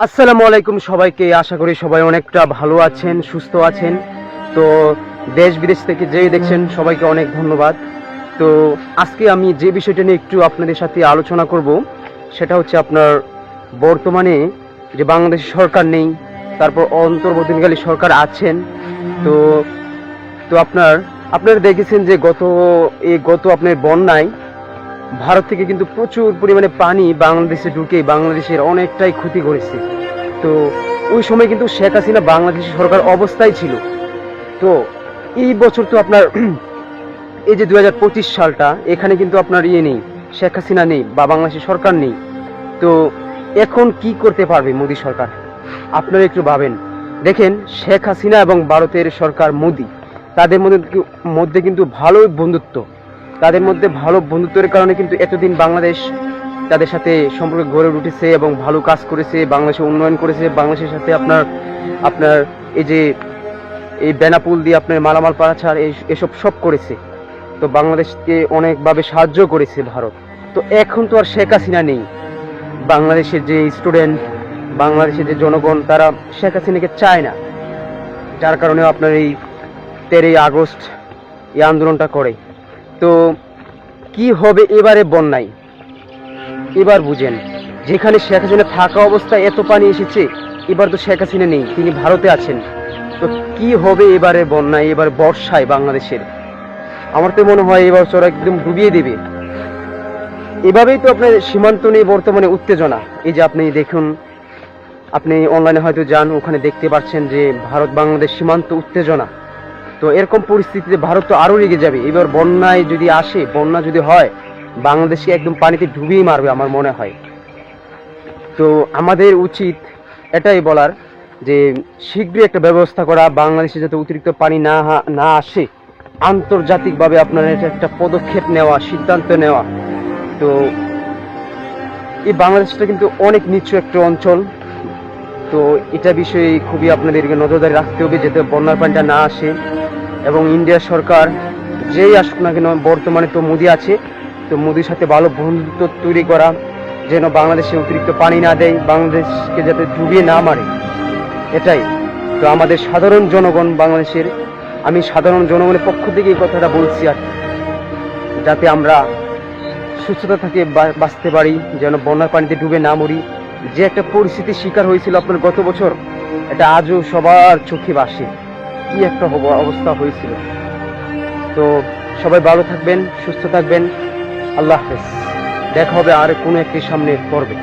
আসসালামু আলাইকুম সবাইকে। আশা করি সবাই অনেকটা ভালো আছেন, সুস্থ আছেন। তো দেশ বিদেশ থেকে যেই দেখছেন সবাইকে অনেক ধন্যবাদ। তো আজকে আমি যে বিষয়টা নিয়ে একটু আপনাদের সাথে আলোচনা করব সেটা হচ্ছে আপনার বর্তমানে যে বাংলাদেশ সরকার নেই, তারপর অন্তর্বর্তীকালীন সরকার আছেন। তো তো আপনারা দেখেছেন যে গত আপনার বন্যায় ভারত থেকে কিন্তু প্রচুর পরিমাণে পানি বাংলাদেশে ঢুকে বাংলাদেশের অনেকটাই ক্ষতি করেছে। তো ওই সময় কিন্তু শেখ হাসিনা বাংলাদেশ সরকার অবস্থায় ছিল। তো এই বছর তো আপনার এই যে 2025 সালটা, এখানে কিন্তু আপনার নেই, শেখ হাসিনা নেই বা বাংলাদেশের সরকার নেই। তো এখন কি করতে পারবে মোদী সরকার? আপনারা একটু ভাবেন। দেখেন, শেখ হাসিনা এবং ভারতের সরকার মোদী, তাদের মধ্যে কিন্তু ভালোই বন্ধুত্ব। তাদের মধ্যে ভালো বন্ধুত্বের কারণে কিন্তু এতদিন বাংলাদেশ তাদের সাথে সম্পর্ক গড়ে উঠেছে এবং ভালো কাজ করেছে, বাংলাদেশে উন্নয়ন করেছে। বাংলাদেশের সাথে আপনার এই যে এই বেনাপুল দিয়ে আপনার মালামাল পাচার এসব সব করেছে। তো বাংলাদেশকে অনেকভাবে সাহায্য করেছে ভারত। তো এখন তো আর শেখ হাসিনা নেই। বাংলাদেশের যে স্টুডেন্ট, বাংলাদেশের যে জনগণ, তারা শেখ হাসিনাকে চায় না, যার কারণে আপনার এই 13ই আগস্ট এই আন্দোলনটা করে। তো কি হবে এবারে বন্যায়? এবার বুঝেন, যেখানে শেখ হাসিনা থাকা অবস্থায় এত পানি এসেছে, এবার তো শেখ হাসিনা নেই, তিনি ভারতে আছেন। তো কি হবে এবারে বন্যায়, এবার বর্ষায় বাংলাদেশের? আমার তো মনে হয় এবার ওরা একদম ডুবিয়ে দেবে। এভাবেই তো আপনার সীমান্ত নিয়ে বর্তমানে উত্তেজনা। এই যে আপনি দেখুন, আপনি অনলাইনে হয়তো যান, ওখানে দেখতে পাচ্ছেন যে ভারত বাংলাদেশ সীমান্ত উত্তেজনা। তো এরকম পরিস্থিতিতে ভারত তো আরো রেগে যাবে। এবার বন্যায় যদি আসে, বন্যা যদি হয়, বাংলাদেশকে একদম পানিতে ডুবিয়ে মারবে আমার মনে হয়। তো আমাদের উচিত এটাই বলার যে শীঘ্রই একটা ব্যবস্থা করা, বাংলাদেশে যাতে অতিরিক্ত পানি না আসে, আন্তর্জাতিকভাবে আপনার এটা একটা পদক্ষেপ নেওয়া, সিদ্ধান্ত নেওয়া। তো এই বাংলাদেশটা কিন্তু অনেক নিচু একটা অঞ্চল। তো এটা বিষয়ে খুবই আপনাদেরকে নজরদারি রাখতে হবে যাতে বন্যার পানিটা না আসে। এবং ইন্ডিয়ার সরকার যেই আসুক না কেন, বর্তমানে তো মোদি আছে, তো মোদির সাথে ভালো বন্ধুত্ব তৈরি করা, যেন বাংলাদেশে অতিরিক্ত পানি না দেয়, বাংলাদেশকে যাতে ডুবিয়ে না মারে, এটাই। তো আমাদের সাধারণ জনগণ, বাংলাদেশের আমি সাধারণ জনগণের পক্ষ থেকে এই কথাটা বলছি, আর যাতে আমরা সুস্থতা থেকে বাঁচতে পারি, যেন বন্যার পানিতে ডুবে না মরি। যে একটা পরিস্থিতির শিকার হয়েছিল আপনার গত বছর, এটা আজও সবার চোখে ভাসে, কি একটা অবস্থা হয়েছিল। তো সবাই ভালো থাকবেন, সুস্থ থাকবেন। আল্লাহ হাফেজ। দেখা হবে আর কোনো একটি সামনের পর্বে।